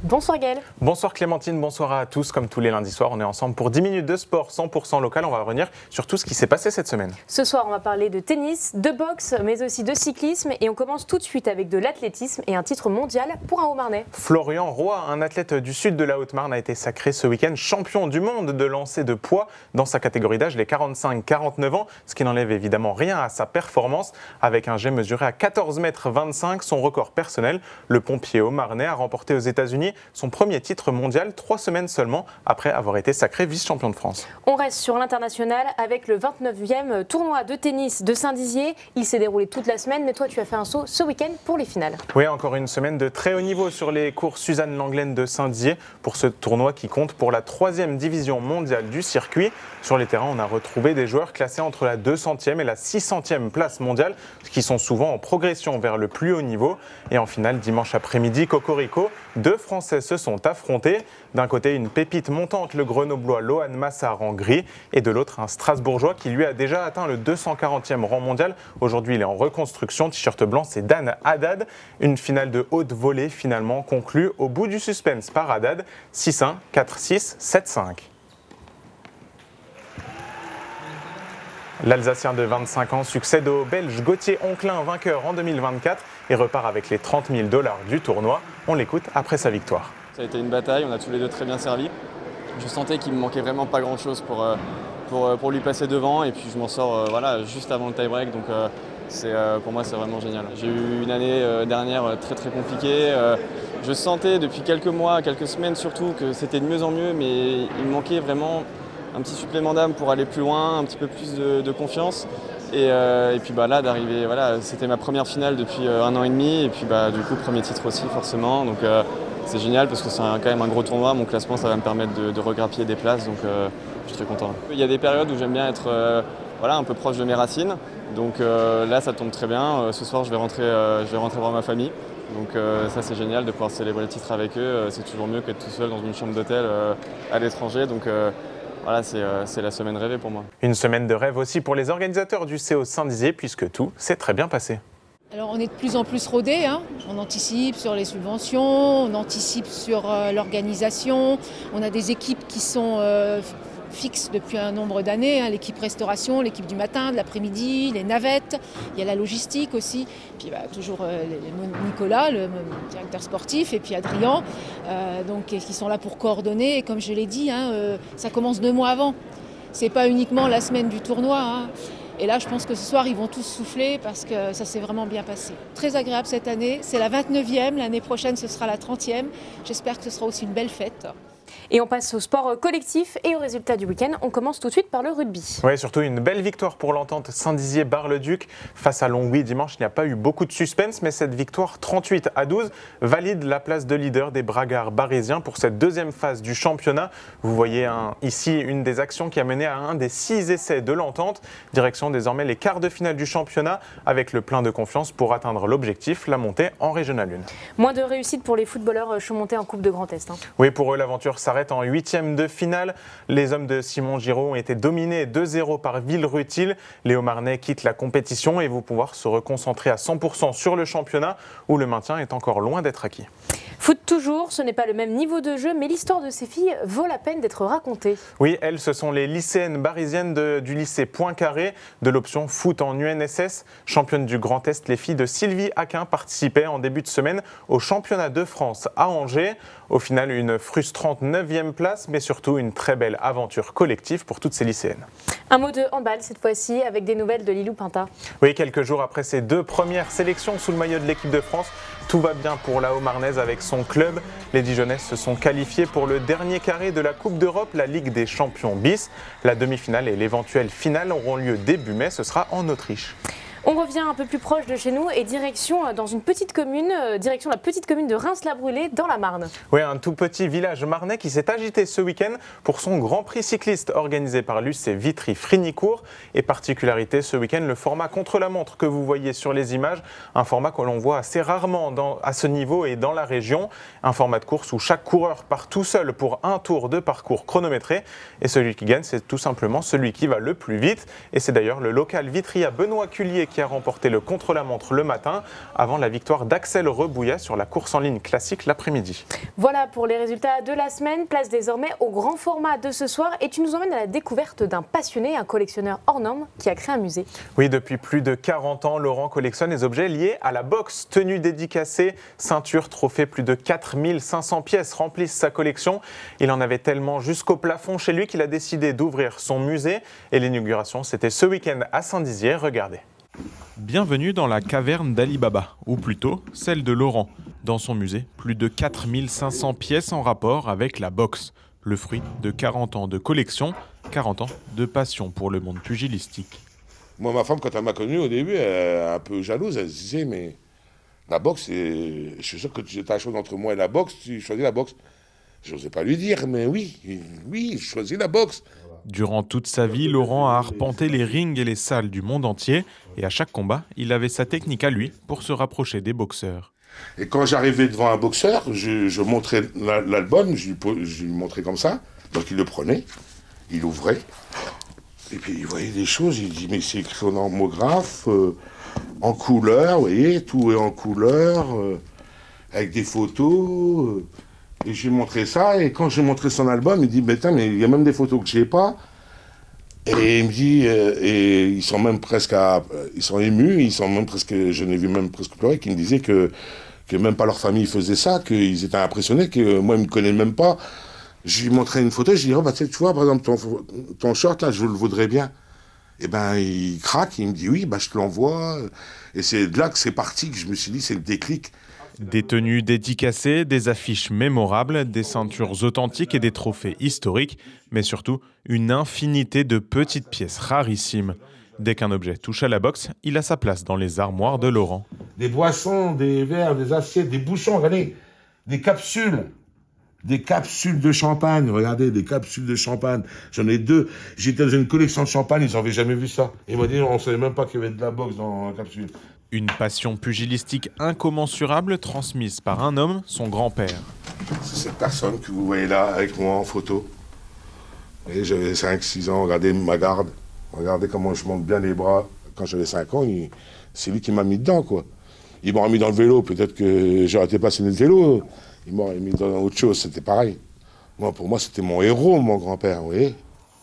Bonsoir Gaël. Bonsoir Clémentine, bonsoir à tous. Comme tous les lundis soirs, on est ensemble pour 10 minutes de sport 100% local. On va revenir sur tout ce qui s'est passé cette semaine. Ce soir, on va parler de tennis, de boxe, mais aussi de cyclisme. Et on commence tout de suite avec de l'athlétisme et un titre mondial pour un Haut-Marnais. Florian Roy, un athlète du sud de la Haute-Marne, a été sacré ce week-end champion du monde de lancer de poids dans sa catégorie d'âge, les 45-49 ans, ce qui n'enlève évidemment rien à sa performance. Avec un jet mesuré à 14,25 m, son record personnel, le pompier haut-marnais a remporté aux États-Unis son premier titre mondial 3 semaines seulement après avoir été sacré vice-champion de France. On reste sur l'international avec le 29e tournoi de tennis de Saint-Dizier. Il s'est déroulé toute la semaine, mais toi tu as fait un saut ce week-end pour les finales. Oui, encore une semaine de très haut niveau sur les cours Suzanne Langlaine de Saint-Dizier pour ce tournoi qui compte pour la 3e division mondiale du circuit. Sur les terrains, on a retrouvé des joueurs classés entre la 200e et la 600e place mondiale, qui sont souvent en progression vers le plus haut niveau. Et en finale, dimanche après-midi, Cocorico, 2 Français se sont affrontés. D'un côté, une pépite montante, le grenoblois Lohan Massard en gris, et de l'autre, un Strasbourgeois qui lui a déjà atteint le 240e rang mondial. Aujourd'hui, il est en reconstruction. T-shirt blanc, c'est Dan Haddad. Une finale de haute volée finalement conclue au bout du suspense par Haddad, 6-1, 4-6, 7-5. L'Alsacien de 25 ans succède au Belge Gauthier Onclin, vainqueur en 2024, et repart avec les 30 000 $ du tournoi. On l'écoute après sa victoire. Ça a été une bataille, on a tous les deux très bien servi. Je sentais qu'il me manquait vraiment pas grand chose pour lui passer devant, et puis je m'en sors juste avant le tie-break, donc pour moi c'est vraiment génial. J'ai eu une année dernière très très compliquée. Je sentais depuis quelques mois, quelques semaines surtout, que c'était de mieux en mieux, mais il me manquait vraiment un petit supplément d'âme pour aller plus loin, un petit peu plus de confiance. Et puis là d'arriver, c'était ma première finale depuis 1 an et demi, et puis du coup premier titre aussi forcément. Donc c'est génial parce que c'est quand même un gros tournoi. Mon classement, ça va me permettre de regrappiller des places, donc je suis très content. Il y a des périodes où j'aime bien être un peu proche de mes racines. Donc là ça tombe très bien. Ce soir je vais rentrer voir ma famille. Donc ça c'est génial de pouvoir célébrer le titre avec eux. C'est toujours mieux qu'être tout seul dans une chambre d'hôtel à l'étranger. Donc c'est la semaine rêvée pour moi. Une semaine de rêve aussi pour les organisateurs du CO Saint-Dizier, puisque tout s'est très bien passé. Alors on est de plus en plus rodés, on anticipe sur les subventions, on anticipe sur l'organisation, on a des équipes qui sont fixes depuis un nombre d'années, l'équipe restauration, l'équipe du matin, de l'après-midi, les navettes, il y a la logistique aussi, puis toujours Nicolas, le directeur sportif, et puis Adrien, qui sont là pour coordonner, et comme je l'ai dit, ça commence 2 mois avant, c'est pas uniquement la semaine du tournoi. Et là, je pense que ce soir, ils vont tous souffler parce que ça s'est vraiment bien passé. Très agréable cette année. C'est la 29e. L'année prochaine, ce sera la 30e. J'espère que ce sera aussi une belle fête. Et on passe au sport collectif et aux résultats du week-end. On commence tout de suite par le rugby. Oui, surtout une belle victoire pour l'entente Saint-Dizier-Bar-le-Duc. Face à Longwy dimanche, il n'y a pas eu beaucoup de suspense, mais cette victoire 38-12 valide la place de leader des bragards barrésiens pour cette 2e phase du championnat. Vous voyez ici une des actions qui a mené à un des 6 essais de l'entente. Direction désormais les quarts de finale du championnat avec le plein de confiance pour atteindre l'objectif, la montée en Régional 1. Moins de réussite pour les footballeurs chaummontais en Coupe de Grand Est. Oui, pour eux, l'aventure s'arrête en 8e de finale. Les hommes de Simon Giraud ont été dominés 2-0 par Villerutil. Les Haut-Marnais quittent la compétition et vont pouvoir se reconcentrer à 100% sur le championnat où le maintien est encore loin d'être acquis. Foot toujours, ce n'est pas le même niveau de jeu, mais l'histoire de ces filles vaut la peine d'être racontée. Oui, elles, ce sont les lycéennes barrésiennes du lycée Poincaré de l'option foot en UNSS. Championnes du Grand Est, les filles de Sylvie Aquin participaient en début de semaine au championnat de France à Angers. Au final, une frustrante 9e place, mais surtout une très belle aventure collective pour toutes ces lycéennes. Un mot de handball cette fois-ci, avec des nouvelles de Lilou Pinta. Oui, quelques jours après ses 2 premières sélections sous le maillot de l'équipe de France, tout va bien pour la Haut-Marnaise avec son club. Les Dijonnaises se sont qualifiées pour le dernier carré de la Coupe d'Europe, la Ligue des Champions bis. La demi-finale et l'éventuelle finale auront lieu début mai, ce sera en Autriche. On revient un peu plus proche de chez nous et direction la petite commune de Reims-la-Brûlée dans la Marne. Oui, un tout petit village marnais qui s'est agité ce week-end pour son Grand Prix cycliste organisé par l'UC Vitry-Frinicourt. Et particularité ce week-end, le format contre-la-montre que vous voyez sur les images, un format que l'on voit assez rarement à ce niveau et dans la région. Un format de course où chaque coureur part tout seul pour un tour de parcours chronométré. Et celui qui gagne, c'est tout simplement celui qui va le plus vite. Et c'est d'ailleurs le local Vitria Benoît Cullier qui a remporté le contre-la-montre le matin avant la victoire d'Axel Rebouillat sur la course en ligne classique l'après-midi. Voilà pour les résultats de la semaine. Place désormais au grand format de ce soir et tu nous emmènes à la découverte d'un passionné, un collectionneur hors norme qui a créé un musée. Oui, depuis plus de 40 ans, Laurent collectionne les objets liés à la boxe. Tenues dédicacées, ceintures, trophées, plus de 4500 pièces remplissent sa collection. Il en avait tellement jusqu'au plafond chez lui qu'il a décidé d'ouvrir son musée. Et l'inauguration, c'était ce week-end à Saint-Dizier. Regardez. Bienvenue dans la caverne d'Ali Baba, ou plutôt celle de Laurent. Dans son musée, plus de 4500 pièces en rapport avec la boxe. Le fruit de 40 ans de collection, 40 ans de passion pour le monde pugilistique. Moi, ma femme, quand elle m'a connu au début, elle est un peu jalouse. Elle se disait, mais la boxe, je suis sûr que tu as la chose entre moi et la boxe, tu choisis la boxe. Je n'osais pas lui dire, mais oui, je choisis la boxe. Durant toute sa vie, Laurent a arpenté les rings et les salles du monde entier. Et à chaque combat, il avait sa technique à lui pour se rapprocher des boxeurs. Et quand j'arrivais devant un boxeur, je montrais l'album, je lui montrais comme ça. Donc il le prenait, il ouvrait. Et puis il voyait des choses, il dit mais c'est écrit en normographe, en couleur, vous voyez, tout est en couleur, avec des photos. Et je lui ai montré ça, et quand j'ai montré son album, il dit mais il y a même des photos que je n'ai pas. Et il me dit, et ils sont même presque ils sont émus, je n'ai vu même presque pleurer, qu'ils me disaient que même pas leur famille faisait ça, qu'ils étaient impressionnés, que moi, ils ne me connaissaient même pas. Je lui montrais une photo, je lui dis, oh, bah, tu vois, par exemple, ton short, là, je le voudrais bien. Et ben, il craque, il me dit, oui, bah, je te l'envoie. Et c'est de là que c'est parti, que je me suis dit, c'est le déclic. Des tenues dédicacées, des affiches mémorables, des ceintures authentiques et des trophées historiques, mais surtout une infinité de petites pièces rarissimes. Dès qu'un objet touche à la boxe, il a sa place dans les armoires de Laurent. Des boissons, des verres, des assiettes, des bouchons, regardez, des capsules de champagne, regardez, des capsules de champagne. J'en ai 2. J'étais dans une collection de champagne, ils n'avaient jamais vu ça. Ils m'ont dit, on ne savait même pas qu'il y avait de la boxe dans la capsule. Une passion pugilistique incommensurable transmise par un homme, son grand-père. C'est cette personne que vous voyez là avec moi en photo. Et j'avais 5-6 ans, regardez ma garde. Regardez comment je monte bien les bras. Quand j'avais 5 ans, c'est lui qui m'a mis dedans, quoi. Il m'aurait mis dans le vélo, peut-être que j'aurais été passionné de vélo. Il m'aurait mis dans autre chose, c'était pareil. Moi, pour moi, c'était mon héros, mon grand-père, vous voyez.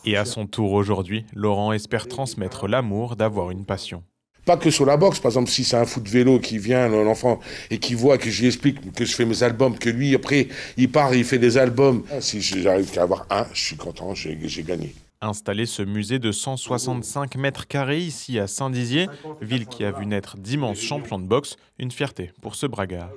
Et à son tour aujourd'hui, Laurent espère transmettre l'amour d'avoir une passion. Pas que sur la boxe, par exemple, si c'est un fou de vélo qui vient, l'enfant, et qui voit que je lui explique que je fais mes albums, que lui, après, il part et il fait des albums. Si j'arrive qu'à avoir un, je suis content, j'ai gagné. Installer ce musée de 165 mètres carrés ici à Saint-Dizier, ville qui a vu naître d'immenses champions de boxe, une fierté pour ce bragard.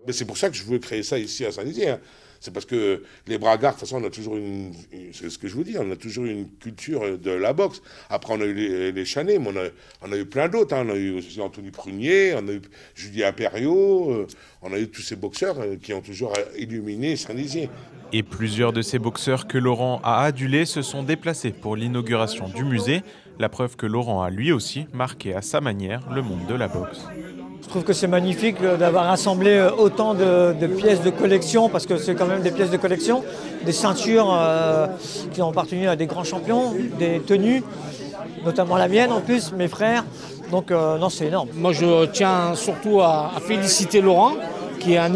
Mais c'est pour ça que je veux créer ça ici à Saint-Dizier. Hein. C'est parce que les bragards, de toute façon, on a toujours c'est ce que je vous dis, on a toujours une culture de la boxe. Après, on a eu les Chanets, mais on a eu plein d'autres. Hein. On a eu aussi Anthony Prunier, on a eu Julie Imperiaux, on a eu tous ces boxeurs qui ont toujours illuminé Saint-Dizier. Et plusieurs de ces boxeurs que Laurent a adulés se sont déplacés pour l'inauguration du musée. La preuve que Laurent a lui aussi marqué à sa manière le monde de la boxe. Je trouve que c'est magnifique d'avoir rassemblé autant de pièces de collection, parce que c'est quand même des pièces de collection, des ceintures qui ont appartenu à des grands champions, des tenues, notamment la mienne en plus, mes frères. Donc non, c'est énorme. Moi, je tiens surtout à féliciter Laurent, qui est un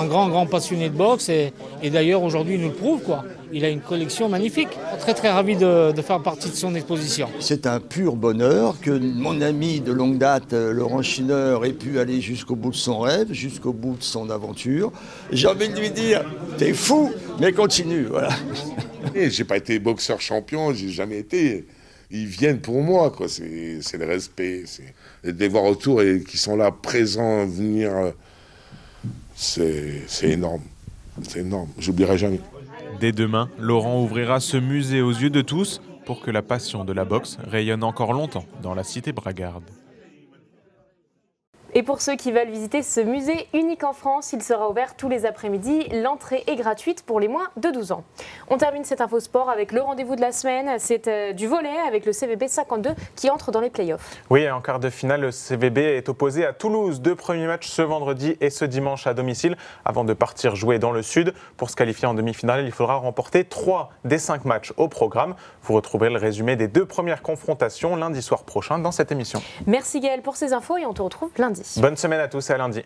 grand passionné de boxe. Et d'ailleurs, aujourd'hui, il nous le prouve, quoi. Il a une collection magnifique. Très, très ravi de faire partie de son exposition. C'est un pur bonheur que mon ami de longue date, Laurent Schinner, ait pu aller jusqu'au bout de son rêve, jusqu'au bout de son aventure. J'ai envie de lui dire, t'es fou, mais continue, voilà. J'ai pas été boxeur champion, j'ai jamais été. Ils viennent pour moi, quoi. C'est le respect. Et de les voir autour et qui sont là, présents, venir, c'est énorme. C'est énorme. J'oublierai jamais. Dès demain, Laurent ouvrira ce musée aux yeux de tous pour que la passion de la boxe rayonne encore longtemps dans la cité bragarde. Et pour ceux qui veulent visiter ce musée unique en France, il sera ouvert tous les après-midi. L'entrée est gratuite pour les moins de 12 ans. On termine cette info sport avec le rendez-vous de la semaine. C'est du volley avec le CVB 52 qui entre dans les playoffs. Oui, en quart de finale, le CVB est opposé à Toulouse. 2 premiers matchs ce vendredi et ce dimanche à domicile avant de partir jouer dans le sud. Pour se qualifier en demi-finale, il faudra remporter 3 des 5 matchs au programme. Vous retrouverez le résumé des 2 premières confrontations lundi soir prochain dans cette émission. Merci Gaël pour ces infos et on te retrouve lundi. Bonne semaine à tous et à lundi.